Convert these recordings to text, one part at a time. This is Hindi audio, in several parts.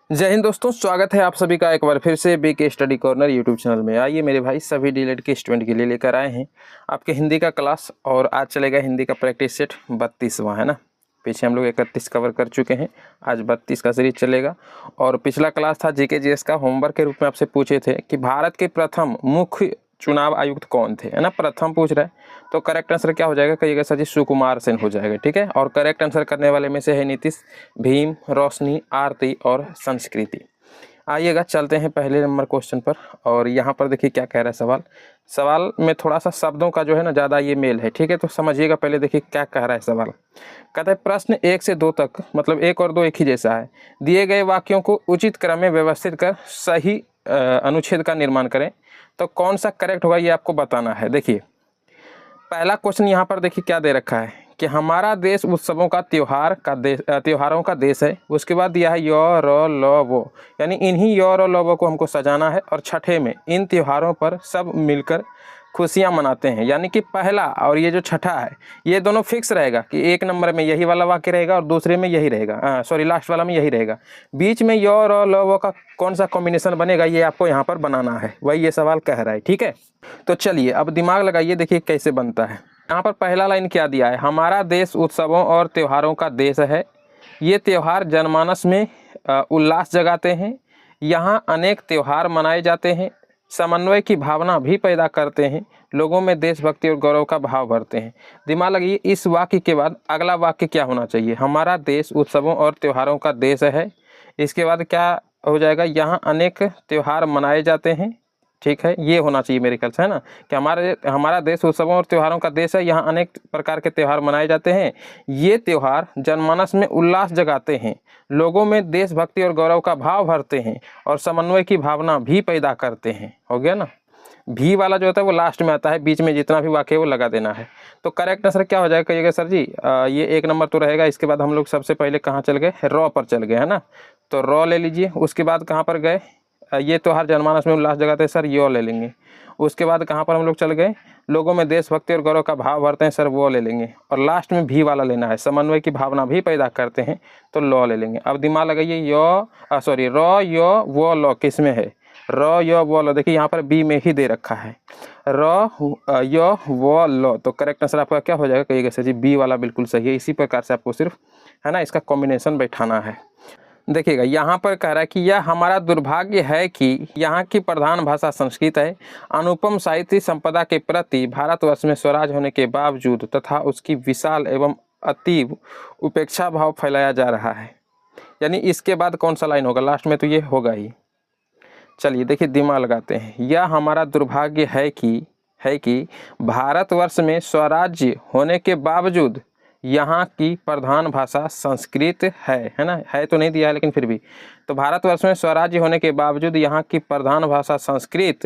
जय हिंद दोस्तों, स्वागत है आप सभी का एक बार फिर से BK study corner YouTube channel में। आइए मेरे भाई, सभी डीएलएड के स्टूडेंट के लिए लेकर आए हैं आपके हिंदी का क्लास। और आज चलेगा हिंदी का प्रैक्टिस सेट 32वां, है ना। पीछे हम लोग 31 कवर कर चुके हैं, आज 32 का सीरीज चलेगा। और पिछला क्लास था जीके जीएस का, होमवर्क के रूप में आपसे पूछे थे कि भारत के प्रथम मुख्य चुनाव आयुक्त कौन थे, है ना। प्रथम पूछ रहा है तो करेक्ट आंसर क्या हो जाएगा, कहिएगा सर जी सुकुमार सेन हो जाएगा, ठीक है। और करेक्ट आंसर करने वाले में से है नीतीश, भीम, रोशनी, आरती और संस्कृति। आइएगा चलते हैं पहले नंबर क्वेश्चन पर। और यहाँ पर देखिए क्या कह रहा है सवाल में थोड़ा सा शब्दों का जो है ना ज़्यादा ये मेल है, ठीक है। तो समझिएगा पहले, देखिए क्या कह रहा है सवाल। कहता है प्रश्न 1 से 2 तक, मतलब 1 और 2 एक ही जैसा है। दिए गए वाक्यों को उचित क्रम में व्यवस्थित कर सही अनुच्छेद का निर्माण करें। तो कौन सा करेक्ट होगा ये आपको बताना है। देखिए पहला क्वेश्चन यहाँ पर देखिए क्या दे रखा है कि हमारा देश उत्सवों का त्योहारों का देश है। उसके बाद दिया है य र ल वो, यानी इन्हीं य र ल वो को हमको सजाना है। और छठे में इन त्योहारों पर सब मिलकर खुशियां मनाते हैं। यानी कि पहला और ये जो छठा है ये दोनों फिक्स रहेगा कि एक नंबर में यही वाला वाक्य रहेगा और दूसरे में यही रहेगा, सॉरी लास्ट वाला में यही रहेगा। बीच में य र ल वो का कौन सा कॉम्बिनेशन बनेगा ये आपको यहाँ पर बनाना है, वही ये सवाल कह रहा है, ठीक है। तो चलिए अब दिमाग लगाइए, देखिए कैसे बनता है। यहाँ पर पहला लाइन क्या दिया है, हमारा देश उत्सवों और त्योहारों का देश है। ये त्योहार जनमानस में उल्लास जगाते हैं। यहाँ अनेक त्योहार मनाए जाते हैं, समन्वय की भावना भी पैदा करते हैं, लोगों में देशभक्ति और गौरव का भाव भरते हैं। दिमाग लगाइए, इस वाक्य के बाद अगला वाक्य क्या होना चाहिए, हमारा देश उत्सवों और त्योहारों का देश है। इसके बाद क्या हो जाएगा, यहाँ अनेक त्योहार मनाए जाते हैं, ठीक है। ये होना चाहिए मेरे ख्याल से, है ना, कि हमारा देश उत्सवों और त्योहारों का देश है। यहाँ अनेक प्रकार के त्यौहार मनाए जाते हैं। ये त्यौहार जनमानस में उल्लास जगाते हैं, लोगों में देशभक्ति और गौरव का भाव भरते हैं और समन्वय की भावना भी पैदा करते हैं। हो गया ना। भी वाला जो होता है वो लास्ट में आता है, बीच में जितना भी वाक्य है वो लगा देना है। तो करेक्ट आंसर क्या हो जाएगा, कहिएगा सर जी ये 1 नंबर तो रहेगा। इसके बाद हम लोग सबसे पहले कहाँ चल गए, रॉ पर चल गए, है ना। तो रॉ ले लीजिए। उसके बाद कहाँ पर गए, ये त्योहार जनमानस में उल्लास जगाते हैं, सर यो ले लेंगे। उसके बाद कहाँ पर हम लोग चल गए, लोगों में देशभक्ति और गौरव का भाव भरते हैं, सर वो ले लेंगे। और लास्ट में भी वाला लेना है, समन्वय की भावना भी पैदा करते हैं, तो लॉ ले लेंगे। अब दिमाग लगाइए, रॉ यो वो लॉ किस में है, रॉ यो वो लॉ। देखिए यहाँ पर बी में ही दे रखा है, रॉ यो वो लॉ। तो करेक्ट आंसर आपका क्या हो जाएगा, कहिएगा सर जी बी वाला बिल्कुल सही है। इसी प्रकार से आपको सिर्फ, है ना, इसका कॉम्बिनेशन बैठाना है। देखिएगा यहाँ पर कह रहा है कि यह हमारा दुर्भाग्य है कि यहाँ की प्रधान भाषा संस्कृत है। अनुपम साहित्य संपदा के प्रति भारतवर्ष में स्वराज होने के बावजूद तथा उसकी विशाल एवं अतीव उपेक्षा भाव फैलाया जा रहा है। यानी इसके बाद कौन सा लाइन होगा, लास्ट में तो ये होगा ही। चलिए देखिए दिमाग लगाते हैं, यह हमारा दुर्भाग्य है कि भारतवर्ष में स्वराज्य होने के बावजूद यहाँ की प्रधान भाषा संस्कृत है ना। है तो नहीं दिया है लेकिन फिर भी, तो भारतवर्ष में स्वराज्य होने के बावजूद यहाँ की प्रधान भाषा संस्कृत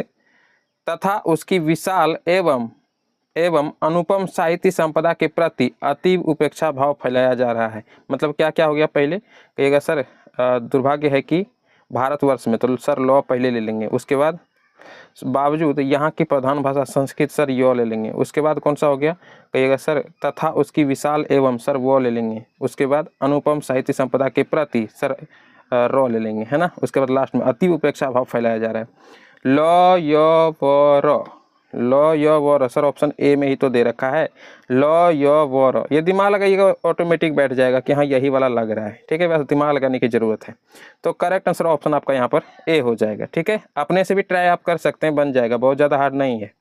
तथा उसकी विशाल एवं अनुपम साहित्य संपदा के प्रति अतीव उपेक्षा भाव फैलाया जा रहा है। मतलब क्या क्या हो गया, पहले कहिएगा सर दुर्भाग्य है कि भारतवर्ष में, तो सर लॉ पहले ले लेंगे। उसके बाद बावजूद यहाँ की प्रधान भाषा संस्कृत, सर यो ले लेंगे। उसके बाद कौन सा हो गया, कहिएगा सर तथा उसकी विशाल एवं, सर वो ले लेंगे। उसके बाद अनुपम साहित्य संपदा के प्रति, सर रॉ ले लेंगे, है ना। उसके बाद लास्ट में अति उपेक्षा भाव फैलाया जा रहा है, लॉ यो वो रो, लॉ यो वो रो। सर ऑप्शन ए में ही तो दे रखा है, लॉ यो वो रो। ये दिमाग लगाइएगा, ऑटोमेटिक बैठ जाएगा कि हाँ यही वाला लग रहा है, ठीक है। बस दिमाग लगाने की जरूरत है। तो करेक्ट आंसर ऑप्शन आपका यहाँ पर ए हो जाएगा, ठीक है। अपने से भी ट्राई आप कर सकते हैं, बन जाएगा, बहुत ज़्यादा हार्ड नहीं है।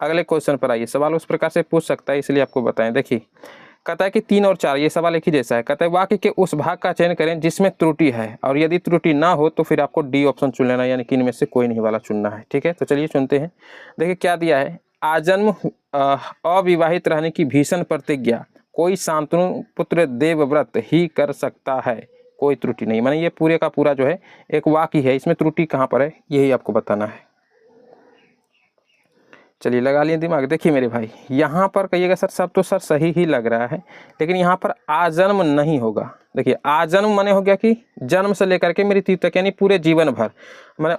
अगले क्वेश्चन पर आइए, सवाल उस प्रकार से पूछ सकता है इसलिए आपको बताएं। देखिए कहता है कि 3 और 4, ये सवाल एक ही जैसा है। कहता है वाक्य के उस भाग का चयन करें जिसमें त्रुटि है, और यदि त्रुटि ना हो तो फिर आपको डी ऑप्शन चुन लेना, यानी कि इनमें से कोई नहीं वाला चुनना है, ठीक है। तो चलिए चुनते हैं। देखिए क्या दिया है, आजन्म अविवाहित रहने की भीषण प्रतिज्ञा कोई शांतनु पुत्र देवव्रत ही कर सकता है, कोई त्रुटि नहीं। माने ये पूरे का पूरा जो है एक वाक्य है, इसमें त्रुटि कहाँ पर है यही आपको बताना है। चलिए लगा लिए दिमाग। देखिए मेरे भाई, यहाँ पर कहिएगा सर सब तो सर सही ही लग रहा है, लेकिन यहाँ पर आजन्म नहीं होगा। देखिए आजन्म माने हो गया कि जन्म से लेकर के मृत्यु तक, यानी पूरे जीवन भर, माने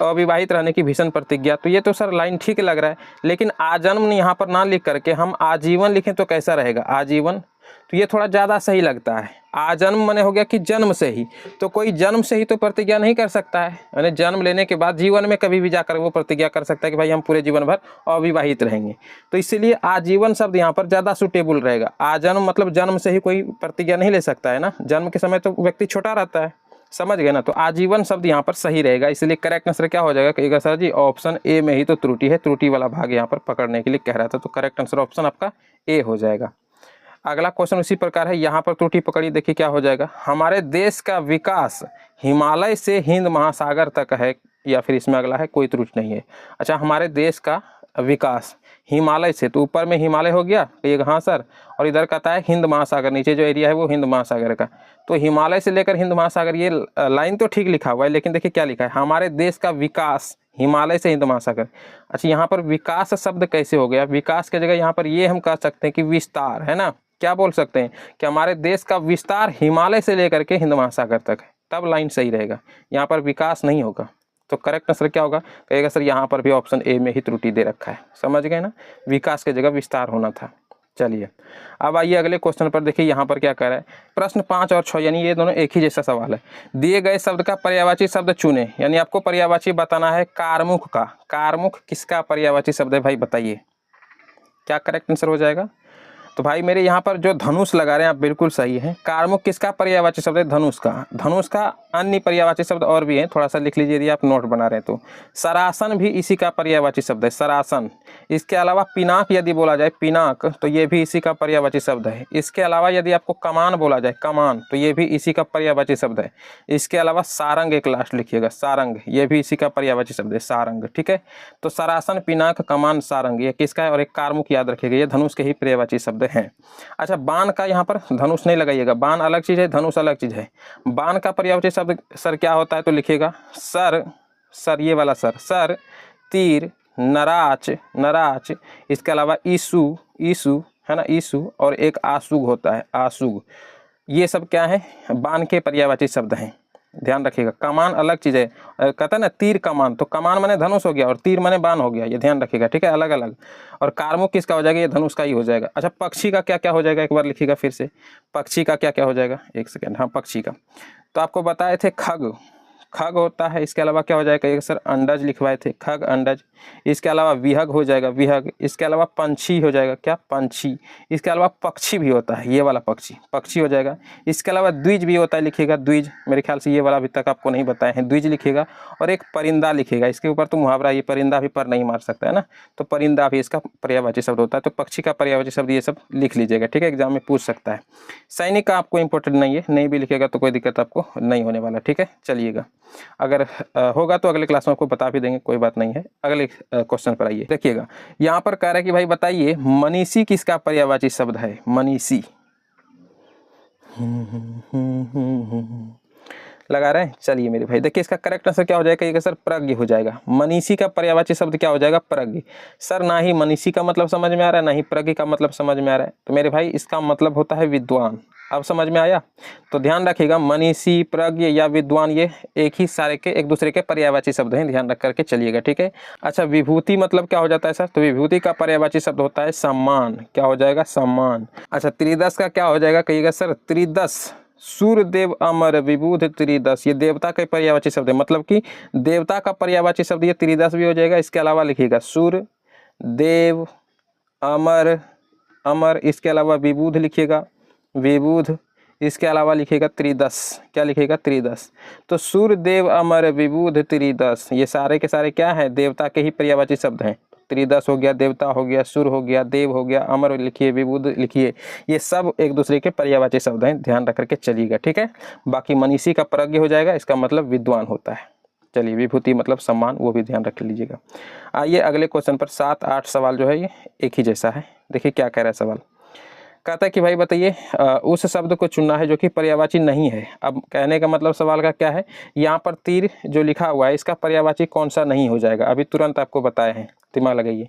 अविवाहित रहने की भीषण प्रतिज्ञा। तो ये तो सर लाइन ठीक लग रहा है, लेकिन आजन्म यहाँ पर ना लिख करके हम आजीवन लिखें तो कैसा रहेगा, आजीवन तो ये थोड़ा ज़्यादा सही लगता है। आजन्म माने हो गया कि जन्म से ही, तो कोई जन्म से ही तो प्रतिज्ञा नहीं कर सकता है, यानी जन्म लेने के बाद जीवन में कभी भी जाकर वो प्रतिज्ञा कर सकता है कि भाई हम पूरे जीवन भर अविवाहित रहेंगे। तो इसीलिए आजीवन शब्द यहाँ पर ज़्यादा सुटेबल रहेगा। आजन्म मतलब जन्म से ही कोई प्रतिज्ञा नहीं ले सकता है ना, जन्म के समय तो व्यक्ति छोटा रहता है, समझ गए ना। तो आजीवन शब्द यहाँ पर सही रहेगा, इसलिए करेक्ट आंसर क्या हो जाएगा, कहिएगा सर जी ऑप्शन ए में ही तो त्रुटि है, त्रुटि वाला भाग यहाँ पर पकड़ने के लिए कह रहा था। तो करेक्ट आंसर ऑप्शन आपका ए हो जाएगा। अगला क्वेश्चन उसी प्रकार है, यहाँ पर त्रुटि पकड़ी, देखिए क्या हो जाएगा। हमारे देश का विकास हिमालय से हिंद महासागर तक है, या फिर इसमें अगला है कोई त्रुटि नहीं है। अच्छा, हमारे देश का विकास हिमालय से, तो ऊपर में हिमालय हो गया, कहिएगा हाँ सर, और इधर कहता है हिंद महासागर, नीचे जो एरिया है वो हिंद महासागर का। तो हिमालय से लेकर हिंद महासागर, ये लाइन तो ठीक लिखा हुआ है, लेकिन देखिए क्या लिखा है, हमारे देश का विकास हिमालय से हिंद महासागर। अच्छा, यहाँ पर विकास शब्द कैसे हो गया, विकास की जगह यहाँ पर ये हम कह सकते हैं कि विस्तार, है ना। क्या बोल सकते हैं कि हमारे देश का विस्तार हिमालय से लेकर के हिंद महासागर तक है, तब लाइन सही रहेगा, यहाँ पर विकास नहीं होगा। तो करेक्ट आंसर क्या होगा, कहेगा सर यहाँ पर भी ऑप्शन ए में ही त्रुटि दे रखा है, समझ गए ना, विकास की जगह विस्तार होना था। चलिए अब आइए अगले क्वेश्चन पर, देखिए यहाँ पर क्या कह रहा है। प्रश्न 5 और 6 यानी ये दोनों एक ही जैसा सवाल है। दिए गए शब्द का पर्यायवाची शब्द चुने, यानी आपको पर्यायवाची बताना है कारमुख का। कारमुख किसका पर्यायवाची शब्द है भाई, बताइए क्या करेक्ट आंसर हो जाएगा। तो भाई मेरे यहाँ पर जो धनुष लगा रहे हैं आप बिल्कुल सही है। कारमुख किसका पर्यायवाची शब्द है, धनुष का। धनुष का अन्य पर्यायवाची शब्द और भी हैं, थोड़ा सा लिख लीजिए यदि आप नोट बना रहे हैं तो। सरासन भी इसी का पर्यायवाची शब्द है, सरासन। इसके अलावा पिनाक यदि बोला जाए, पिनाक, तो ये भी इसी का पर्यायवाची शब्द है। इसके अलावा यदि आपको कमान बोला जाए, कमान, तो ये भी इसी का पर्यायवाची शब्द है। इसके अलावा सारंग एक लास्ट लिखिएगा, सारंग, ये भी इसी का पर्यायवाची शब्द है, सारंग, ठीक है। तो सरासन, पिनाक, कमान, सारंग, ये किसका है, और एक कारमुख याद रखिएगा, ये धनुष के ही पर्यायवाची शब्द हैं। अच्छा, बाण का यहाँ पर धनुष नहीं लगाइएगा, बाण अलग चीज है, धनुष अलग चीज है। बाण का पर्यायवाची शब्द सर क्या होता है, तो लिखिएगा सर, सर ये वाला सर, सर, तीर, नराच, नराच, इसके अलावा ईसु, ईसु, है ना, ईसु, और एक आसुग होता है, आसुग। ये सब क्या है, बाण के पर्यायवाची शब्द हैं, ध्यान रखिएगा। कमान अलग चीज़ है, कहता है ना तीर कमान, तो कमान माने धनुष हो गया और तीर माने बाण हो गया, ये ध्यान रखिएगा, ठीक है, अलग अलग। और कारमुख किसका हो जाएगा, ये धनुष का ही हो जाएगा। अच्छा, पक्षी का क्या क्या हो जाएगा, एक बार लिखिएगा फिर से, पक्षी का क्या क्या हो जाएगा, एक सेकेंड, हाँ पक्षी का तो आपको बताए थे खग, खग होता है। इसके अलावा क्या हो जाएगा, एक सर अंडज लिखवाए थे, खग, अंडज। इसके अलावा विहग हो जाएगा, विहग। इसके अलावा पंछी हो जाएगा, क्या, पंछी। इसके अलावा पक्षी भी होता है, ये वाला पक्षी, पक्षी हो जाएगा। इसके अलावा द्विज भी होता है, लिखिएगा द्विज, मेरे ख्याल से ये वाला अभी तक आपको नहीं बताए हैं, द्विज लिखिएगा। और एक परिंदा लिखिएगा, इसके ऊपर तो मुहावरा, ये परिंदा भी पर नहीं मार सकता है ना, तो परिंदा भी इसका पर्यायवाची शब्द होता है। तो पक्षी का पर्यायवाची शब्द ये सब लिख लीजिएगा, ठीक है, एग्जाम में पूछ सकता है। सैनिक का आपको इंपॉर्टेंट नहीं है, नहीं भी लिखेगा तो कोई दिक्कत आपको नहीं होने वाला, ठीक है। चलिएगा, अगर होगा तो अगले क्लास में आपको बता भी देंगे, कोई बात नहीं है। अगले क्वेश्चन पर आइए, देखिएगा यहाँ पर कह रहा है कि भाई बताइए मनीषी किसका पर्यायवाची शब्द है, मनीषी। लगा रहे हैं, चलिए मेरे भाई देखिए इसका करेक्ट आंसर क्या हो जाएगा, ये सर प्रज्ञ हो जाएगा। मनीषी का पर्यायवाची शब्द क्या हो जाएगा, प्रज्ञ। सर ना ही मनीषी का मतलब समझ में आ रहा है, ना ही प्रज्ञ का मतलब समझ में आ रहा है, तो मेरे भाई इसका मतलब होता है विद्वान। अब समझ में आया, तो ध्यान रखिएगा, मनीषी, प्रज्ञ या विद्वान ये एक ही सारे के एक दूसरे के पर्यायवाची शब्द हैं, ध्यान रख करके चलिएगा, ठीक है। अच्छा, विभूति मतलब क्या हो जाता है सर, तो विभूति का पर्यायवाची शब्द होता है सम्मान, क्या हो जाएगा, सम्मान। अच्छा, त्रिदश का क्या हो जाएगा, कहिएगा सर त्रिदश, सूर्यदेव अमर विबुध त्रिदश, ये देवता का पर्यायवाची शब्द है, मतलब कि देवता का पर्यायवाची शब्द ये त्रिदश भी हो जाएगा। इसके अलावा लिखिएगा सूर्य, देव, अमर, अमर, इसके अलावा विबुध लिखिएगा, विबुध, इसके अलावा लिखिएगा त्रिदश, क्या लिखिएगा, त्रिदश। तो सूर्य, देव, अमर, विबुध, त्रिदश, ये सारे के सारे क्या है, देवता के ही पर्यायवाची शब्द हैं। त्रिदश हो गया, देवता हो गया, सूर्य हो गया, देव हो गया, अमर लिखिए, विबुध लिखिए, ये सब एक दूसरे के पर्यायवाची शब्द हैं, ध्यान रख करके चलिएगा, ठीक है। बाकी मनीषी का प्रज्ञ हो जाएगा, इसका मतलब विद्वान होता है। चलिए, विभूति मतलब सम्मान, वो भी ध्यान रख लीजिएगा। आइए अगले क्वेश्चन पर, 7-8 सवाल जो है ये एक ही जैसा है। देखिए क्या कह रहा है सवाल, कहता है कि भाई बताइए उस शब्द को चुनना है जो कि पर्यायवाची नहीं है। अब कहने का मतलब सवाल का क्या है, यहाँ पर तीर जो लिखा हुआ है इसका पर्यायवाची कौन सा नहीं हो जाएगा, अभी तुरंत आपको बताए हैं, दिमाग लगाइए।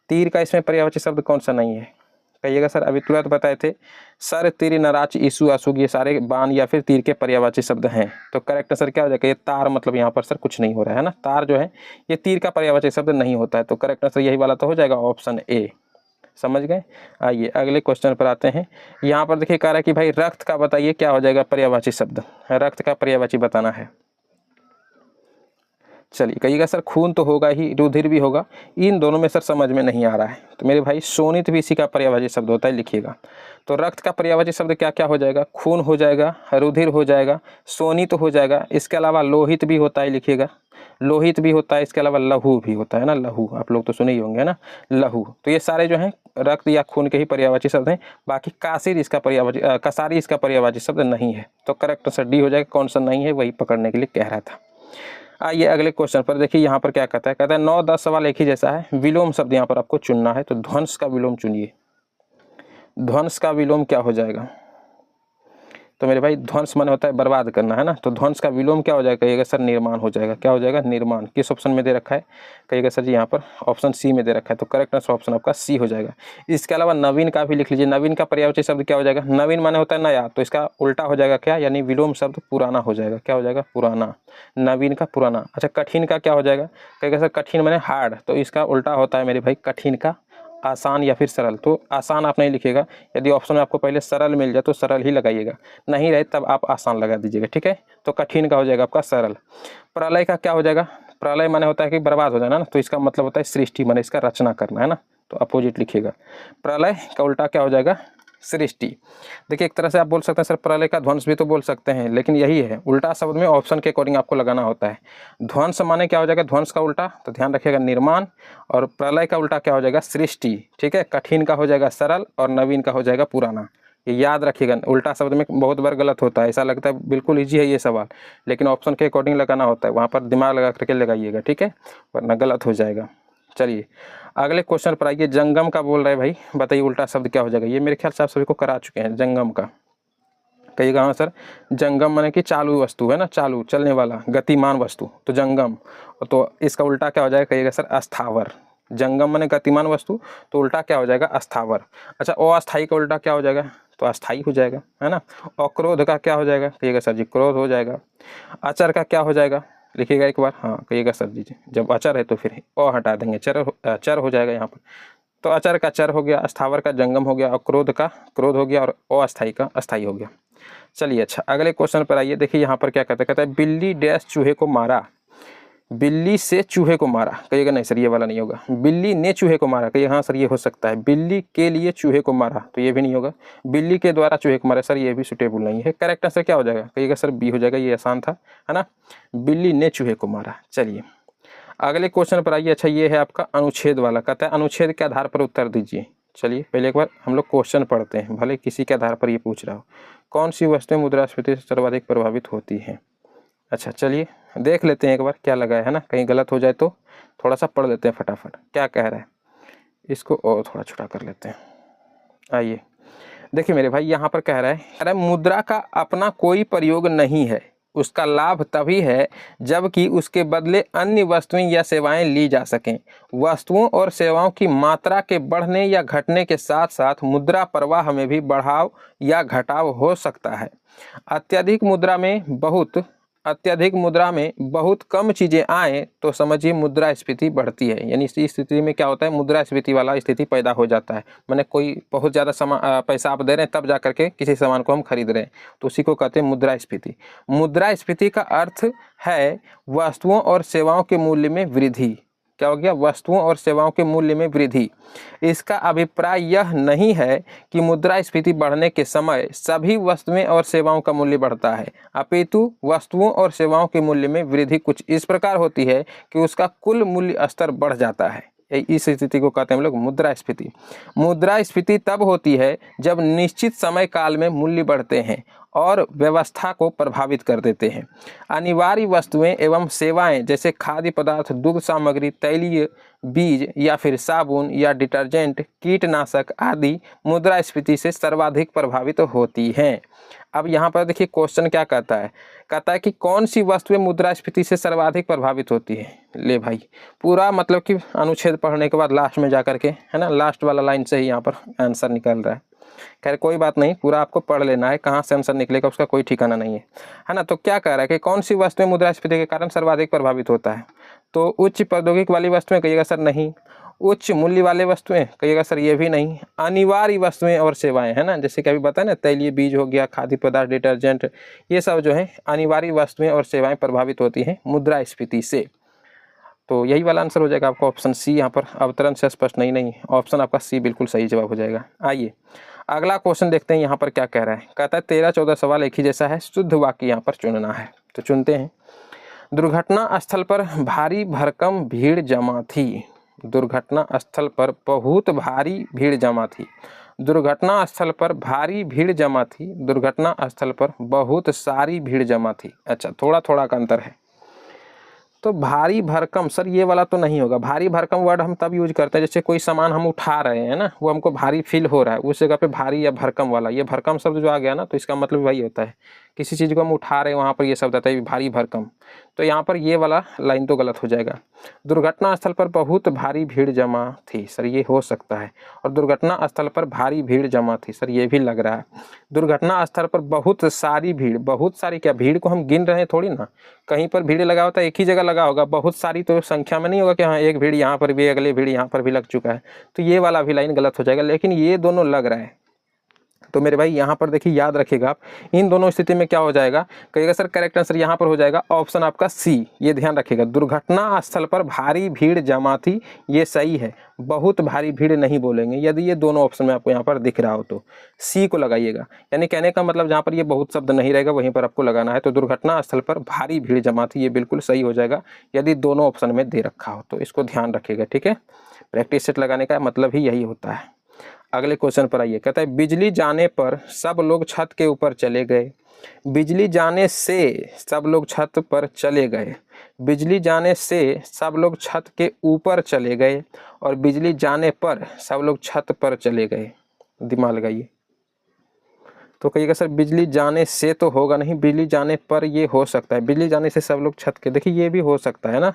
तीर का इसमें पर्यायवाची शब्द कौन सा नहीं है, कहिएगा सर, अभी तुरंत बताए थे, सर, तीर, नराच, ईसु, आसुग, ये सारे बाण या फिर तीर के पर्यायवाची शब्द हैं। तो करेक्ट आंसर क्या हो जाएगा, ये तार, मतलब यहाँ पर सर कुछ नहीं हो रहा है ना, तार जो है ये तीर का पर्यायवाची शब्द नहीं होता है, तो करेक्ट आंसर यही वाला तो हो जाएगा ऑप्शन ए, समझ गए। आइए अगले क्वेश्चन पर आते हैं। यहाँ पर देखिए कह रहा है कि भाई रक्त का बताइए क्या हो जाएगा पर्यायवाची शब्द, रक्त का पर्यायवाची बताना है। चलिए कहिएगा सर खून तो होगा ही, रुधिर भी होगा, इन दोनों में सर समझ में नहीं आ रहा है। तो मेरे भाई शोणित भी इसी का पर्यायवाची शब्द होता है, लिखिएगा। तो रक्त का पर्यायवाची शब्द क्या क्या हो जाएगा, खून हो जाएगा, रुधिर हो जाएगा, शोणित हो जाएगा, इसके अलावा लोहित भी होता है, लिखिएगा लोहित भी होता है, इसके अलावा लहू भी होता है ना, लहू आप लोग तो सुने ही होंगे ना, लहू। तो ये सारे जो हैं रक्त या खून के ही पर्यायवाची शब्द हैं। बाकी कासिर इसका पर्यायवाची, कसारी इसका पर्यायवाची शब्द नहीं है। तो करेक्ट आंसर डी हो जाएगा, कौन सा नहीं है वही पकड़ने के लिए कह रहा था। आइए अगले क्वेश्चन पर देखिए, यहाँ पर क्या कहता है, कहता है 9-10 सवाल एक ही जैसा है, विलोम शब्द यहाँ पर आपको चुनना है। तो ध्वंस का विलोम चुनिए, ध्वंस का विलोम क्या हो जाएगा। तो मेरे भाई ध्वंस माने होता है बर्बाद करना, है ना। तो ध्वंस का विलोम क्या हो जाएगा, कहिएगा सर निर्माण हो जाएगा। क्या हो जाएगा, निर्माण। किस ऑप्शन में दे रखा है, कहिएगा सर जी यहाँ पर ऑप्शन सी में दे रखा है। तो करेक्ट आंसर ऑप्शन आपका सी हो जाएगा। इसके अलावा नवीन का भी लिख लीजिए, नवीन का पर्यायवाची शब्द क्या हो जाएगा, नवीन माने होता है नया, तो इसका उल्टा हो जाएगा क्या, यानी विलोम शब्द पुराना हो जाएगा। क्या हो जाएगा, पुराना, नवीन का पुराना। अच्छा कठिन का क्या हो जाएगा, कहिएगा सर कठिन माने हार्ड, तो इसका उल्टा होता है मेरे भाई कठिन का आसान या फिर सरल। तो आसान आप नहीं लिखिएगा, यदि ऑप्शन में आपको पहले सरल मिल जाए तो सरल ही लगाइएगा, नहीं रहे तब आप आसान लगा दीजिएगा, ठीक है। तो कठिन का हो जाएगा आपका सरल। प्रलय का क्या हो जाएगा, प्रलय माने होता है कि बर्बाद हो जाना ना, तो इसका मतलब होता है सृष्टि, माने इसका रचना करना, है ना। तो अपोजिट लिखिएगा, प्रलय का उल्टा क्या हो जाएगा, सृष्टि। देखिए एक तरह से आप बोल सकते हैं सर प्रलय का ध्वंस भी तो बोल सकते हैं, लेकिन यही है उल्टा शब्द में ऑप्शन के अकॉर्डिंग आपको लगाना होता है। ध्वंस माने क्या हो जाएगा, ध्वंस का उल्टा, तो ध्यान रखिएगा निर्माण, और प्रलय का उल्टा क्या हो जाएगा, सृष्टि, ठीक है। कठिन का हो जाएगा सरल, और नवीन का हो जाएगा पुराना। ये याद रखिएगा, उल्टा शब्द में बहुत बार गलत होता है, ऐसा लगता है बिल्कुल ईजी है ये सवाल, लेकिन ऑप्शन के अकॉर्डिंग लगाना होता है, वहाँ पर दिमाग लगा करके लगाइएगा, ठीक है, वरना गलत हो जाएगा। चलिए अगले क्वेश्चन पर आइए, जंगम का बोल रहे भाई, बताइए उल्टा शब्द क्या हो जाएगा। ये मेरे ख्याल से आप सभी को करा चुके हैं जंगम का, कहिएगा हाँ सर। जंगम माने कि चालू वस्तु, है ना, चालू चलने वाला गतिमान वस्तु, तो जंगम। तो इसका उल्टा क्या हो जाएगा, कहिएगा सर अस्थावर। जंगम माने गतिमान वस्तु, तो उल्टा क्या हो जाएगा, अस्थावर। अच्छा अस्थाई का उल्टा क्या हो जाएगा, तो अस्थाई हो जाएगा, है ना। और क्रोध का क्या हो जाएगा, कहिएगा सर जी क्रोध हो जाएगा। अचर का क्या हो जाएगा, लिखिएगा एक बार, हाँ कहिएगा सर जी, जब अचर है तो फिर अ हटा देंगे, चर हो जाएगा यहाँ पर। तो अचर का चर हो गया, अस्थावर का जंगम हो गया, और क्रोध का क्रोध हो गया, और अस्थाई का अस्थाई हो गया। चलिए अच्छा अगले क्वेश्चन पर आइए, देखिए यहाँ पर क्या कहता है, कहता है बिल्ली डैश चूहे को मारा, बिल्ली से चूहे को मारा, कहिएगा नहीं सर ये वाला नहीं होगा। बिल्ली ने चूहे को मारा, कहिएगा हाँ सर ये हो सकता है। बिल्ली के लिए चूहे को मारा, तो ये भी नहीं होगा। बिल्ली के द्वारा चूहे को मारा, सर ये भी सुटेबल नहीं है। करेक्ट आंसर क्या हो जाएगा, कहिएगा सर बी हो जाएगा, ये आसान था, है ना, बिल्ली ने चूहे को मारा। चलिए अगले क्वेश्चन पर आइए। अच्छा ये है आपका अनुच्छेद वाला, कहता है अनुच्छेद के आधार पर उत्तर दीजिए। चलिए पहले एक बार हम लोग क्वेश्चन पढ़ते हैं, भले किसी के आधार पर ये पूछ रहा हो। कौन सी वस्तुएं मुद्रास्फीति से सर्वाधिक प्रभावित होती हैं। अच्छा चलिए देख लेते हैं एक बार क्या लगा है ना, कहीं गलत हो जाए तो थोड़ा सा पढ़ लेते हैं फटाफट क्या कह रहा है। इसको और थोड़ा छोटा कर लेते हैं। आइए देखिए मेरे भाई यहाँ पर कह रहा है, अरे मुद्रा का अपना कोई प्रयोग नहीं है, उसका लाभ तभी है जबकि उसके बदले अन्य वस्तुएं या सेवाएं ली जा सकें। वस्तुओं और सेवाओं की मात्रा के बढ़ने या घटने के साथ साथ मुद्रा प्रवाह में भी बढ़ाव या घटाव हो सकता है। अत्यधिक मुद्रा में बहुत कम चीज़ें आए तो समझिए मुद्रास्फीति बढ़ती है, यानी इस स्थिति में क्या होता है, मुद्रास्फीति वाला स्थिति पैदा हो जाता है। मैंने कोई बहुत ज़्यादा पैसा आप दे रहे हैं तब जा करके किसी सामान को हम खरीद रहे हैं, तो उसी को कहते हैं मुद्रास्फीति। मुद्रास्फीति का अर्थ है वस्तुओं और सेवाओं के मूल्य में वृद्धि। क्या हो गया, वस्तुओं और सेवाओं के मूल्य में वृद्धि। इसका अभिप्राय यह नहीं है कि मुद्रास्फीति बढ़ने के समय सभी वस्तुएं और सेवाओं का मूल्य बढ़ता है, अपितु वस्तुओं और सेवाओं के मूल्य में वृद्धि कुछ इस प्रकार होती है कि उसका कुल मूल्य स्तर बढ़ जाता है। इस स्थिति को कहते हैं हम लोग मुद्रास्फीति। मुद्रास्फीति तब होती है जब निश्चित समय काल में मूल्य बढ़ते हैं और व्यवस्था को प्रभावित कर देते हैं। अनिवार्य वस्तुएं एवं सेवाएं जैसे खाद्य पदार्थ, दुग्ध सामग्री, तैलीय बीज या फिर साबुन या डिटर्जेंट, कीटनाशक आदि मुद्रास्फीति से सर्वाधिक प्रभावित होती हैं। अब यहाँ पर देखिए क्वेश्चन क्या कहता है कि कौन सी वस्तुएं मुद्रास्फीति से सर्वाधिक प्रभावित होती है। ले भाई पूरा मतलब कि अनुच्छेद पढ़ने के बाद लास्ट में जाकर के, है ना, लास्ट वाला लाइन से ही यहाँ पर आंसर निकल रहा है। खैर कोई बात नहीं, पूरा आपको पढ़ लेना है, कहाँ से आंसर निकलेगा उसका कोई ठिकाना नहीं है ना। तो क्या कह रहा है कि कौन सी वस्तुएं मुद्रास्फीति के कारण सर्वाधिक प्रभावित होता है, तो उच्च प्रौद्योगिकी वाली वस्तुएं, कहिएगा सर नहीं। उच्च मूल्य वाले वस्तुएं, कहिएगा सर ये भी नहीं। अनिवार्य वस्तुएं और सेवाएं, है ना, जैसे कि अभी बताया ना, तैलीय बीज हो गया, खाद्य पदार्थ, डिटर्जेंट, ये सब जो है अनिवार्य वस्तुएं और सेवाएं प्रभावित होती हैं मुद्रास्फीति से। तो यही वाला आंसर हो जाएगा आपका ऑप्शन सी। यहाँ पर अवतरण से स्पष्ट नहीं, ऑप्शन आपका सी बिल्कुल सही जवाब हो जाएगा। आइए अगला क्वेश्चन देखते हैं यहाँ पर क्या कह रहा है। कहता है 13-14 सवाल एक ही जैसा है, शुद्ध वाक्य यहाँ पर चुनना है। तो चुनते हैं। दुर्घटना स्थल पर भारी भरकम भीड़ जमा थी। दुर्घटना स्थल पर बहुत भारी भीड़ जमा थी। दुर्घटना स्थल पर भारी भीड़ जमा थी। दुर्घटना स्थल पर बहुत सारी भीड़ जमा थी। अच्छा, थोड़ा थोड़ा का अंतर है। तो भारी भरकम, सर ये वाला तो नहीं होगा। भारी भरकम वर्ड हम तब यूज करते हैं जैसे कोई सामान हम उठा रहे हैं ना, वो हमको भारी फील हो रहा है, उस जगह पे भारी या भरकम वाला, ये भरकम शब्द जो आ गया ना, तो इसका मतलब वही होता है, किसी चीज़ को हम उठा रहे हैं वहाँ पर ये शब्द आता है भारी भरकम। तो यहाँ पर ये वाला लाइन तो गलत हो जाएगा। दुर्घटना स्थल पर बहुत भारी भीड़ जमा थी, सर ये हो सकता है। और दुर्घटना स्थल पर भारी भीड़ जमा थी, सर ये भी लग रहा है। दुर्घटना स्थल पर बहुत सारी भीड़, बहुत सारी क्या, भीड़ को हम गिन रहे हैं थोड़ी ना, कहीं पर भीड़ लगा होता है एक ही जगह लगा होगा, बहुत सारी तो संख्या में नहीं होगा कि हाँ एक भीड़ यहाँ पर भी, अगले भीड़ यहाँ पर भी लग चुका है। तो ये वाला भी लाइन गलत हो जाएगा, लेकिन ये दोनों लग रहा है। तो मेरे भाई यहाँ पर देखिए, याद रखिएगा आप, इन दोनों स्थिति में क्या हो जाएगा, कहिएगा सर करेक्ट आंसर यहाँ पर हो जाएगा ऑप्शन आपका सी। ये ध्यान रखिएगा, दुर्घटना स्थल पर भारी भीड़ जमा थी, ये सही है। बहुत भारी भीड़ नहीं बोलेंगे यदि ये दोनों ऑप्शन में आपको यहाँ पर दिख रहा हो तो सी को लगाइएगा। यानी कहने का मतलब जहाँ पर ये बहुत शब्द नहीं रहेगा वहीं पर आपको लगाना है। तो दुर्घटना स्थल पर भारी भीड़ जमा थी, ये बिल्कुल सही हो जाएगा यदि दोनों ऑप्शन में दे रखा हो, तो इसको ध्यान रखिएगा, ठीक है। प्रैक्टिस सेट लगाने का मतलब ही यही होता है। अगले क्वेश्चन पर आइए। कहता है बिजली जाने पर सब लोग छत के ऊपर चले गए। बिजली जाने से सब लोग छत पर चले गए। बिजली जाने से सब लोग छत के ऊपर चले गए और बिजली जाने पर सब लोग छत पर चले गए। दिमाग लगाइए। तो कहिएगा सर बिजली जाने से तो होगा नहीं, बिजली जाने पर ये हो सकता है। बिजली जाने से सब लोग छत के, देखिए ये भी हो सकता है ना।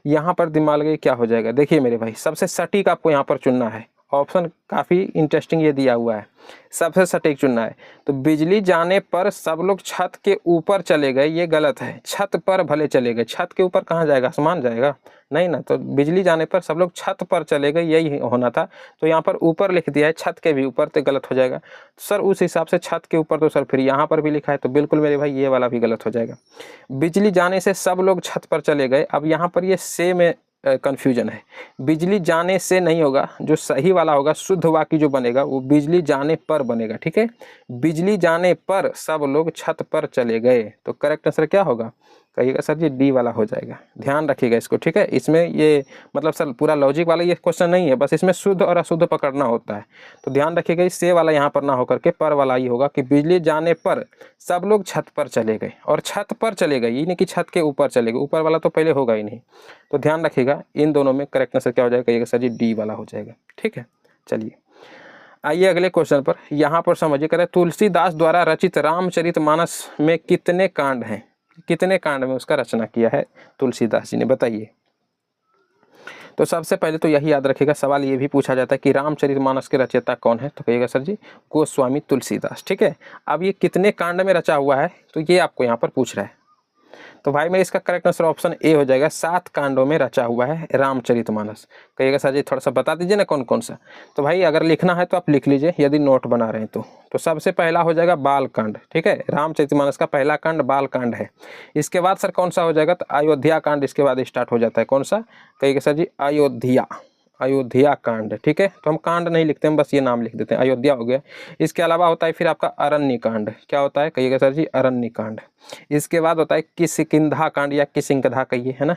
यहाँ पर दिमाग लगाइए क्या हो जाएगा। देखिए मेरे भाई, सबसे सटीक आपको यहाँ पर चुनना है। ऑप्शन काफ़ी इंटरेस्टिंग ये दिया हुआ है, सबसे सटीक चुनना है। तो बिजली जाने पर सब लोग छत के ऊपर चले गए, ये गलत है। छत पर भले चले गए, छत के ऊपर कहाँ जाएगा, आसमान जाएगा नहीं ना। तो बिजली जाने पर सब लोग छत पर चले गए, यही होना था। तो यहाँ पर ऊपर लिख दिया है, छत के भी ऊपर, तो गलत हो जाएगा सर। उस हिसाब से छत के ऊपर तो सर फिर यहाँ पर भी लिखा है, तो बिल्कुल मेरे भाई ये वाला भी गलत हो जाएगा। बिजली जाने से सब लोग छत पर चले गए, अब यहाँ पर ये से में कन्फ्यूजन है। बिजली जाने से नहीं होगा, जो सही वाला होगा, शुद्ध वाक्य जो बनेगा वो बिजली जाने पर बनेगा, ठीक है। बिजली जाने पर सब लोग छत पर चले गए, तो करेक्ट आंसर क्या होगा, कहिएगा सर जी डी वाला हो जाएगा। ध्यान रखिएगा इसको, ठीक है। इसमें ये मतलब सर पूरा लॉजिक वाला ये क्वेश्चन नहीं है, बस इसमें शुद्ध और अशुद्ध पकड़ना होता है। तो ध्यान रखिएगा, इस से वाला यहाँ पर ना होकर के पर वाला ही होगा कि बिजली जाने पर सब लोग छत पर चले गए, और छत पर चले गए, ये नहीं कि छत के ऊपर चले गए, ऊपर वाला तो पहले होगा ही नहीं। तो ध्यान रखिएगा, इन दोनों में करेक्ट आंसर क्या हो जाएगा, कहिएगा सर जी डी वाला हो जाएगा, ठीक है। चलिए आइए अगले क्वेश्चन पर। यहाँ पर समझिए, कहते हैं तुलसीदास द्वारा रचित रामचरितमानस में कितने कांड हैं। कितने कांड में उसका रचना किया है तुलसीदास जी ने, बताइए। तो सबसे पहले तो यही याद रखिएगा, सवाल ये भी पूछा जाता है कि रामचरितमानस के रचयिता कौन है, तो कहिएगा सर जी गोस्वामी तुलसीदास, ठीक है। अब ये कितने कांड में रचा हुआ है, तो ये आपको यहाँ पर पूछ रहा है। तो भाई मेरे इसका करेक्ट आंसर ऑप्शन ए हो जाएगा, 7 कांडों में रचा हुआ है रामचरितमानस। कहिएगा सर जी थोड़ा सा बता दीजिए ना कौन कौन सा। तो भाई अगर लिखना है तो आप लिख लीजिए, यदि नोट बना रहे हैं तो सबसे पहला हो जाएगा बाल कांड, ठीक है। रामचरितमानस का पहला कांड बाल कांड है। इसके बाद सर कौन सा हो जाएगा, तो अयोध्या कांड इसके बाद स्टार्ट हो जाता है। कौन सा, कहिएगा सर जी अयोध्या कांड, ठीक है। तो हम कांड नहीं लिखते हैं, बस ये नाम लिख देते हैं, अयोध्या हो गया। इसके अलावा होता है फिर आपका अरण्य कांड, क्या होता है, कहिएगा सर जी अरण्य कांड। इसके बाद होता है किष्किंधा कांड या किष्किंधा कहिए, है ना,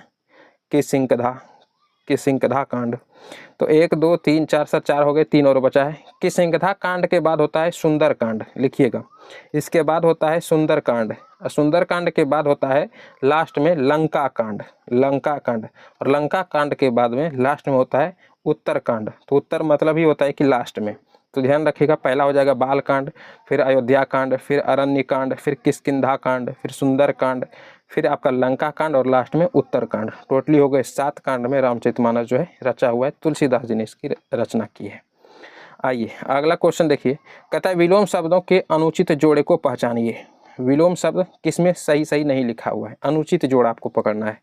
किष्किंधा कांड। तो 1 2 3 4 सर 4 हो गए, 3 और बचा है। किष्किंधा कांड के बाद होता है सुंदर कांड, लिखिएगा। इसके बाद होता है सुंदर कांड, सुंदर कांड के बाद होता है लास्ट में लंका कांड, और लंका कांड के बाद में लास्ट में होता है उत्तर कांड। तो उत्तर मतलब ही होता है कि लास्ट में। तो ध्यान रखिएगा, पहला हो जाएगा बाल कांड, फिर अयोध्या कांड, फिर अरण्य कांड, फिर किष्किंधा कांड, फिर सुंदर कांड, फिर आपका लंका कांड और लास्ट में उत्तर कांड। टोटली हो गए 7 कांड में रामचरितमानस जो है रचा हुआ है, तुलसीदास जी ने इसकी रचना की है। आइए अगला क्वेश्चन देखिए, कहता है विलोम शब्दों के अनुचित जोड़े को पहचानिए। विलोम शब्द किसमें सही नहीं लिखा हुआ है, अनुचित जोड़ आपको पकड़ना है।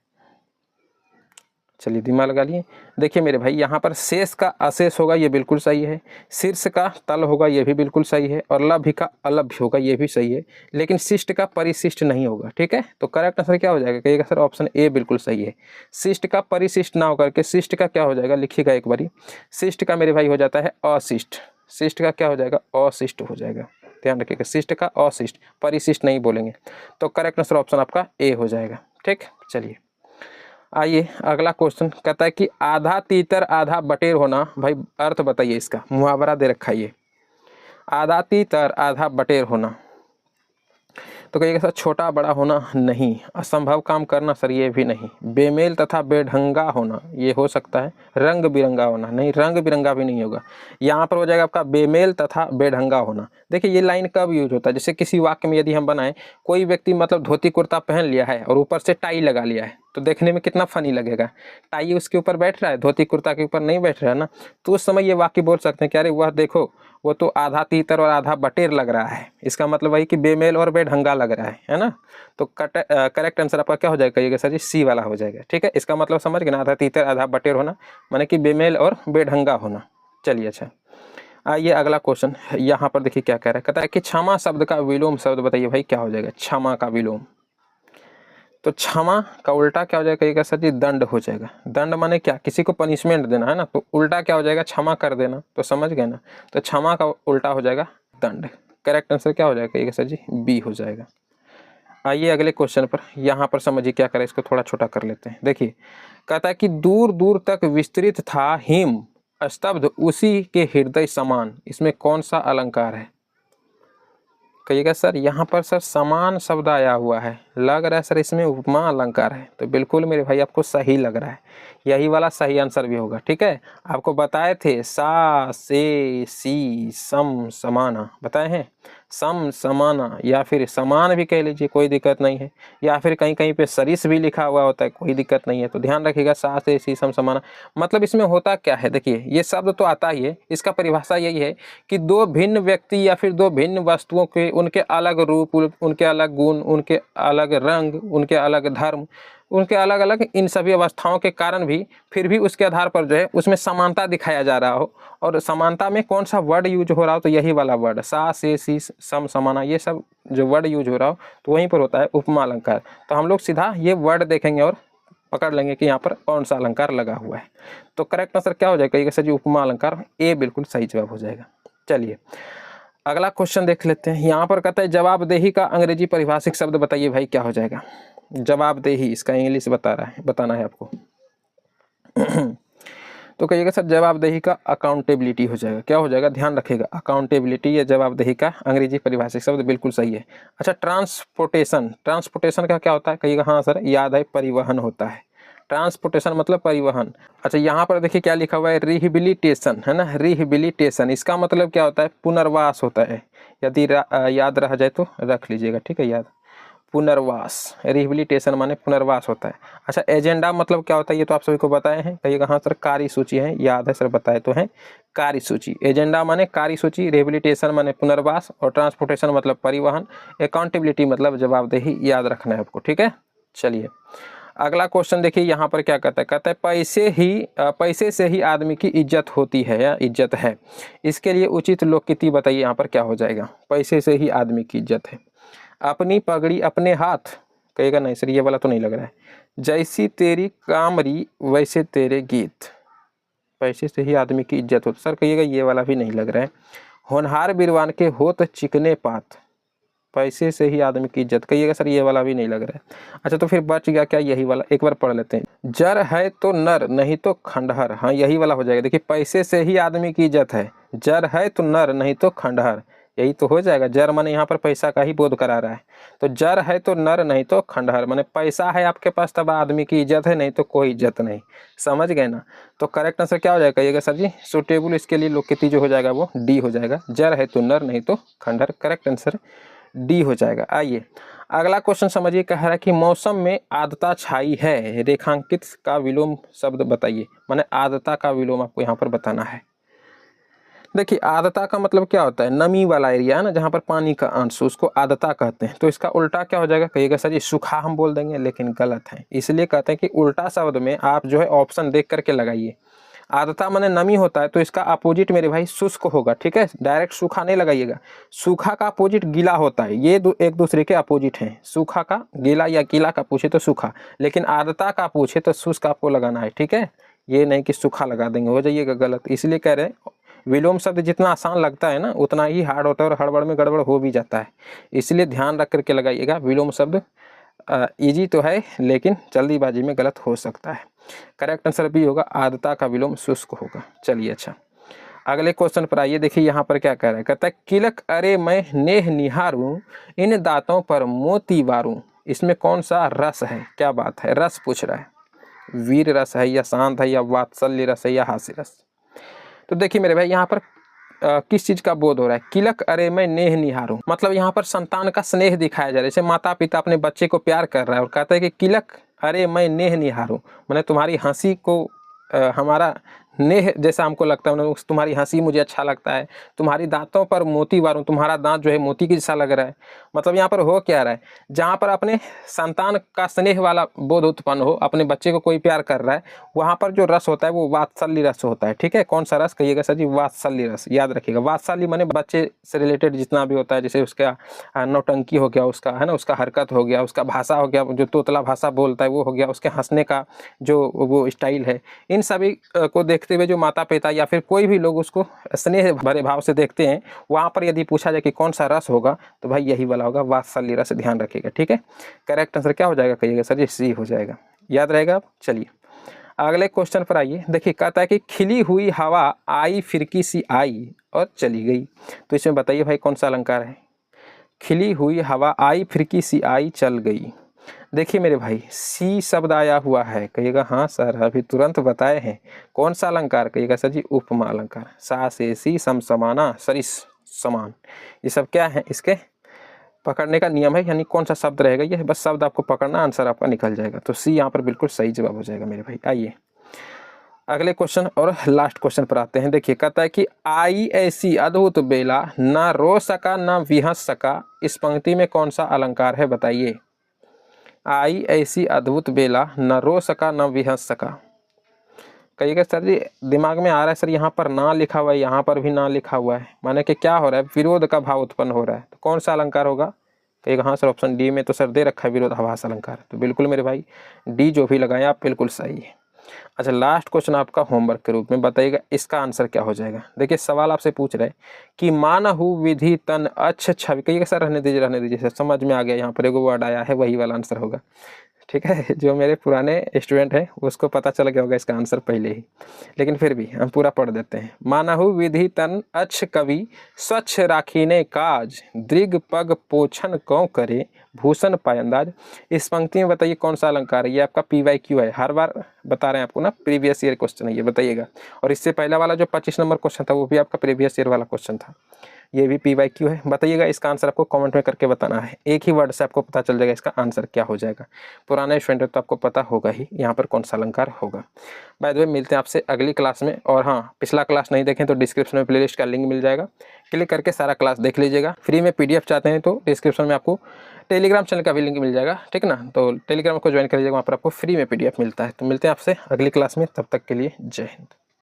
चलिए दिमाग लगा लिए। देखिए मेरे भाई, यहाँ पर शेष का अशेष होगा, ये बिल्कुल सही है। शीर्ष का तल होगा, ये भी बिल्कुल सही है। और लभ्य का अलभ्य होगा, ये भी सही है। लेकिन शिष्ट का परिशिष्ट नहीं होगा, ठीक है। तो करेक्ट आंसर क्या हो जाएगा, कहिएगा सर ऑप्शन ए बिल्कुल सही है। शिष्ट का परिशिष्ट ना होकर के शिष्ट का क्या हो जाएगा, लिखिएगा एक बारी। शिष्ट का मेरे भाई हो जाता है अशिष्ट। शिष्ट का क्या हो जाएगा, अशिष्ट हो जाएगा। ध्यान रखिएगा, शिष्ट का अशिष्ट, परिशिष्ट नहीं बोलेंगे। तो करेक्ट आंसर ऑप्शन आपका ए हो जाएगा। ठीक, चलिए आइए अगला क्वेश्चन कहता है कि आधा तीतर आधा बटेर होना। भाई अर्थ बताइए इसका, मुहावरा दे रखा है ये। आधा तीतर आधा बटेर होना, तो कहिएगा सर छोटा बड़ा होना नहीं। असंभव काम करना सर, ये भी नहीं। बेमेल तथा बेढंगा होना, ये हो सकता है। रंग बिरंगा होना नहीं, रंग बिरंगा भी नहीं होगा। यहाँ पर हो जाएगा आपका बेमेल तथा बेढंगा होना। देखिए ये लाइन कब यूज होता है, जैसे किसी वाक्य में यदि हम बनाएं, कोई व्यक्ति मतलब धोती कुर्ता पहन लिया है और ऊपर से टाई लगा लिया है, तो देखने में कितना फनी लगेगा। टाई उसके ऊपर बैठ रहा है, धोती कुर्ता के ऊपर नहीं बैठ रहा है ना। तो उस समय ये वाक्य बोल सकते हैं कि अरे वह देखो, वो तो आधा तीतर और आधा बटेर लग रहा है। इसका मतलब वही कि बेमेल और बेढंगा लग रहा है ना। तो करेक्ट आंसर आपका क्या हो जाएगा, कहिएगा सर जी सी वाला हो जाएगा। ठीक है, इसका मतलब समझ गए ना, आधा तीतर आधा बटेर होना माने कि बेमेल और बेढंगा होना। चलिए अच्छा, आइए अगला क्वेश्चन। यहाँ पर देखिए क्या कह रहा है, कहता है कि क्षमा शब्द का विलोम शब्द बताइए भाई क्या हो जाएगा। क्षमा का विलोम, तो क्षमा का उल्टा क्या हो जाएगा, कहिएगा सर जी दंड हो जाएगा। दंड माने क्या, किसी को पनिशमेंट देना है ना, तो उल्टा क्या हो जाएगा, क्षमा कर देना। तो समझ गए ना, तो क्षमा का उल्टा हो जाएगा दंड। करेक्ट आंसर क्या हो जाएगा, कहिएगा सर जी बी हो जाएगा। आइए अगले क्वेश्चन पर, यहाँ पर समझिए क्या करें, इसको थोड़ा छोटा कर लेते हैं। देखिए कहता है कि दूर दूर तक विस्तृत था हिम स्तब्ध उसी के हृदय समान, इसमें कौन सा अलंकार है। कहिएगा सर यहाँ पर सर समान शब्द आया हुआ है, लग रहा है सर इसमें उपमा अलंकार है। तो बिल्कुल मेरे भाई आपको सही लग रहा है, यही वाला सही आंसर भी होगा। ठीक है, आपको बताए थे सा से सी सम समाना, बताए हैं सम समाना, या फिर समान भी कह लीजिए कोई दिक्कत नहीं है, या फिर कहीं कहीं पे सरिस भी लिखा हुआ होता है, कोई दिक्कत नहीं है। तो ध्यान रखिएगा सा से सी सम समाना, मतलब इसमें होता क्या है, देखिए ये शब्द तो आता ही है, इसका परिभाषा यही है कि दो भिन्न व्यक्ति या फिर दो भिन्न वस्तुओं के उनके अलग रूप, उनके अलग गुण, उनके अलग रंग, उनके अलग धर्म, उनके अलग अलग इन सभी अवस्थाओं के कारण भी फिर भी उसके आधार पर जो है उसमें समानता दिखाया जा रहा हो। और समानता में कौन सा वर्ड यूज हो रहा हो, तो यही वाला वर्ड सा से सी सम समाना, ये सब जो वर्ड यूज हो रहा हो तो वहीं पर होता है उपमा अलंकार। तो हम लोग सीधा ये वर्ड देखेंगे और पकड़ लेंगे कि यहाँ पर कौन सा अलंकार लगा हुआ है। तो करेक्ट आंसर क्या हो जाएगा, सर जी उपमा अलंकार, ए बिल्कुल सही जवाब हो जाएगा। चलिए अगला क्वेश्चन देख लेते हैं। यहाँ पर कहता है जवाबदेही का अंग्रेजी परिभाषिक शब्द बताइए भाई क्या हो जाएगा। जवाबदेही इसका इंग्लिश बताना है आपको। तो कहिएगा सर जवाबदेही का अकाउंटेबिलिटी हो जाएगा। क्या हो जाएगा, ध्यान रखिएगा, अकाउंटेबिलिटी या जवाबदेही का अंग्रेजी परिभाषिक शब्द बिल्कुल सही है। अच्छा ट्रांसपोर्टेशन, ट्रांसपोर्टेशन का क्या होता है, कहिएगा हाँ सर याद है, परिवहन होता है। ट्रांसपोर्टेशन मतलब परिवहन। अच्छा यहाँ पर देखिए क्या लिखा हुआ है, रिहेबिलिटेशन है ना, रिहेबिलिटेशन इसका मतलब क्या होता है, पुनर्वास होता है। यदि याद रह जाए तो रख लीजिएगा, ठीक है याद, पुनर्वास, रिहेबिलिटेशन माने पुनर्वास होता है। अच्छा एजेंडा मतलब क्या होता है, ये तो आप सभी को बताए हैं, कहिएगा हाँ सर कार्यसूची है, याद है सर बताए तो हैं, कार्यसूची। एजेंडा माने कार्यसूची, रिहेबिलिटेशन माने पुनर्वास, और ट्रांसपोर्टेशन मतलब परिवहन, अकाउंटेबिलिटी मतलब जवाबदेही, याद रखना है आपको। ठीक है, चलिए अगला क्वेश्चन देखिए यहाँ पर क्या कहता है पैसे से ही आदमी की इज्जत होती है या इज्जत है, इसके लिए उचित लोकोक्ति बताइए। यहाँ पर क्या हो जाएगा, पैसे से ही आदमी की इज्जत है। अपनी पगड़ी अपने हाथ, कहेगा नहीं सर ये वाला तो नहीं लग रहा है। जैसी तेरी कामरी वैसे तेरे गीत, पैसे से ही आदमी की इज्जत होती, सर कहिएगा ये वाला भी नहीं लग रहा है। होनहार बिरवान के होत चिकने पात, पैसे से ही आदमी की इज्जत, कहिएगा सर ये वाला भी नहीं लग रहा है। अच्छा तो फिर बच गया क्या, यही वाला, एक बार पढ़ लेते हैं। जर है तो नर नहीं तो खंडहर, हाँ यही वाला हो जाएगा। देखिए पैसे से ही आदमी की इज्जत है, जर है तो नर नहीं तो खंडहर, यही तो हो जाएगा। जर माने यहाँ पर पैसा का ही बोध करा रहा है, तो जर है तो नर नहीं तो खंडहर माने पैसा है आपके पास तब आदमी की इज्जत है, नहीं तो कोई इज्जत नहीं। समझ गए ना। तो करेक्ट आंसर क्या हो जाएगा, कहिएगा सर जी सुटेबल, इसके लिए लोकोक्ति जो हो जाएगा वो डी हो जाएगा। जर है तो नर नहीं तो खंडहर, करेक्ट आंसर डी हो जाएगा। आइए अगला क्वेश्चन समझिए, कह रहा है कि मौसम में आर्द्रता छाई है, रेखांकित का विलोम शब्द बताइए, माने आर्द्रता का विलोम आपको यहाँ पर बताना है। देखिए आर्द्रता का मतलब क्या होता है, नमी वाला एरिया है ना, जहाँ पर पानी का अंश, उसको आर्द्रता कहते हैं। तो इसका उल्टा क्या हो जाएगा, कहिएगा सर ये सूखा हम बोल देंगे, लेकिन गलत है। इसलिए कहते हैं कि उल्टा शब्द में आप जो है ऑप्शन देख करके लगाइए। आर्द्रता माने नमी होता है, तो इसका अपोजिट मेरे भाई शुष्क होगा, ठीक है। डायरेक्ट सूखा नहीं लगाइएगा, सूखा का अपोजिट गीला होता है, ये एक दूसरे के अपोजिट हैं। सूखा का गीला या गीला का पूछे तो सूखा, लेकिन आर्द्रता का पूछे तो शुष्क आपको लगाना है, ठीक है। ये नहीं कि सूखा लगा देंगे, हो जाइएगा गलत। इसलिए कह रहे हैं विलोम शब्द जितना आसान लगता है ना, उतना ही हार्ड होता है और हड़बड़ में गड़बड़ हो भी जाता है। इसलिए ध्यान रख करके लगाइएगा। विलोम शब्द इजी तो है, लेकिन जल्दीबाजी में गलत हो सकता है। करेक्ट आंसर भी होगा, आर्द्रता का विलोम शुष्क होगा। चलिए अच्छा, अगले क्वेश्चन पर आइए। देखिए यहाँ पर क्या कह रहा है, कहता है किलक अरे मैं नेह निहारूं, इन दांतों पर मोती वारूं। इसमें कौन सा रस है, क्या बात है, रस पूछ रहा है। वीर रस है या शांत है या वात्सल्य रस है या हास्य रस। तो देखिए मेरे भाई यहाँ पर किस चीज का बोध हो रहा है, किलक अरे मैं नेह निहारूं, मतलब यहाँ पर संतान का स्नेह दिखाया जा रहा है। जैसे माता पिता अपने बच्चे को प्यार कर रहा है और कहता है कि किलक अरे मैं नेह निहारूं, मैंने तुम्हारी हंसी को हमारा नेह जैसा हमको लगता है, तुम्हारी हंसी मुझे अच्छा लगता है। तुम्हारी दांतों पर मोती वारूं, तुम्हारा दांत जो है मोती की जैसा लग रहा है। मतलब यहाँ पर हो क्या रहा है, जहाँ पर अपने संतान का स्नेह वाला बोध उत्पन्न हो, अपने बच्चे को कोई प्यार कर रहा है, वहाँ पर जो रस होता है वो वात्सल्य रस होता है, ठीक है। कौन सा रस कहिएगा सर जी, वात्सल्य रस। याद रखिएगा, वात्सल्य माने बच्चे से रिलेटेड जितना भी होता है, जैसे उसका नौटंकी हो गया, उसका है ना, उसका हरकत हो गया, उसका भाषा हो गया, जो तोतला भाषा बोलता है वो हो गया, उसके हंसने का जो वो स्टाइल है, इन सभी को देखते हुए जो माता पिता या फिर कोई भी लोग उसको स्नेह भरे भाव से देखते हैं, वहाँ पर यदि पूछा जाए कि कौन सा रस होगा, तो भाई यही वाला होगा, वात्सल्य रस। ध्यान रखिएगा, ठीक है। करेक्ट आंसर क्या हो जाएगा कहिएगा सर जी, सी हो जाएगा। याद रहेगा आप। चलिए अगले क्वेश्चन पर आइए। देखिए कहता है कि खिली हुई हवा आई फिरकी सी आई और चली गई। तो इसमें बताइए भाई कौन सा अलंकार है। खिली हुई हवा आई फिरकी सी आई चल गई। देखिए मेरे भाई सी शब्द आया हुआ है, कहिएगा हाँ सर अभी तुरंत बताए हैं। कौन सा अलंकार कहिएगा सर जी, उपमा अलंकार। सा से सी सम समाना सरिस समान, ये सब क्या है, इसके पकड़ने का नियम है। यानी कौन सा शब्द रहेगा, ये बस शब्द आपको पकड़ना, आंसर आपका निकल जाएगा। तो सी यहाँ पर बिल्कुल सही जवाब हो जाएगा मेरे भाई। आइए अगले क्वेश्चन और लास्ट क्वेश्चन पर आते हैं। देखिए कहता है कि आई ऐसी अद्भुत बेला, ना रो सका ना विहस सका। इस पंक्ति में कौन सा अलंकार है बताइए। आई ऐसी अद्भुत बेला, न रो सका न विहस सका। कहिएगा सर जी दिमाग में आ रहा है सर, यहाँ पर ना लिखा हुआ है, यहाँ पर भी ना लिखा हुआ है, माने कि क्या हो रहा है, विरोध का भाव उत्पन्न हो रहा है। तो कौन सा अलंकार होगा, कहिएगा हाँ सर ऑप्शन डी में तो सर दे रखा है विरोधाभास अलंकार। तो बिल्कुल मेरे भाई डी जो भी लगाए आप बिल्कुल सही है। अच्छा लास्ट क्वेश्चन आपका होमवर्क के रूप में बताइएगा, इसका आंसर क्या हो जाएगा। देखिए सवाल आपसे पूछ रहे हैं कि मानहु विधि तन अच्छ छवि। कहिएगा सर रहने दीजिए सर, समझ में आ गया, यहाँ पर एगो वर्ड आया है, वही वाला आंसर होगा, ठीक है। जो मेरे पुराने स्टूडेंट हैं उसको पता चल गया होगा इसका आंसर पहले ही, लेकिन फिर भी हम पूरा पढ़ देते हैं। मानहु विधि तन अच्छ कवि, स्वच्छ राखीने काज, दृग पग पोछन कौ करे, भूषण पायंदाज। इस पंक्ति में बताइए कौन सा अलंकार है। ये आपका PYQ है, हर बार बता रहे हैं आपको ना, प्रीवियस ईयर क्वेश्चन है ये, बताइएगा। और इससे पहला वाला जो 25 नंबर क्वेश्चन था वो भी आपका प्रीवियस ईयर वाला क्वेश्चन था, ये भी PYQ है। बताइएगा इसका आंसर आपको कमेंट में करके बताना है, एक ही वर्ड से आपको पता चल जाएगा इसका आंसर क्या हो जाएगा। पुराने स्टूडेंट तो आपको पता होगा ही यहाँ पर कौन सा अलंकार होगा। बाय द वे मिलते हैं आपसे अगली क्लास में। और हाँ पिछला क्लास नहीं देखें तो डिस्क्रिप्शन में प्लेलिस्ट का लिंक मिल जाएगा, क्लिक करके सारा क्लास देख लीजिएगा। फ्री में PDF चाहते हैं तो डिस्क्रिप्शन में आपको टेलीग्राम चैनल का भी लिंक मिल जाएगा, ठीक ना। तो टेलीग्राम को ज्वाइन कर लीजिएगा, वहाँ पर आपको फ्री में PDF मिलता है। तो मिलते हैं आपसे अगली क्लास में, तब तक के लिए जय हिंद।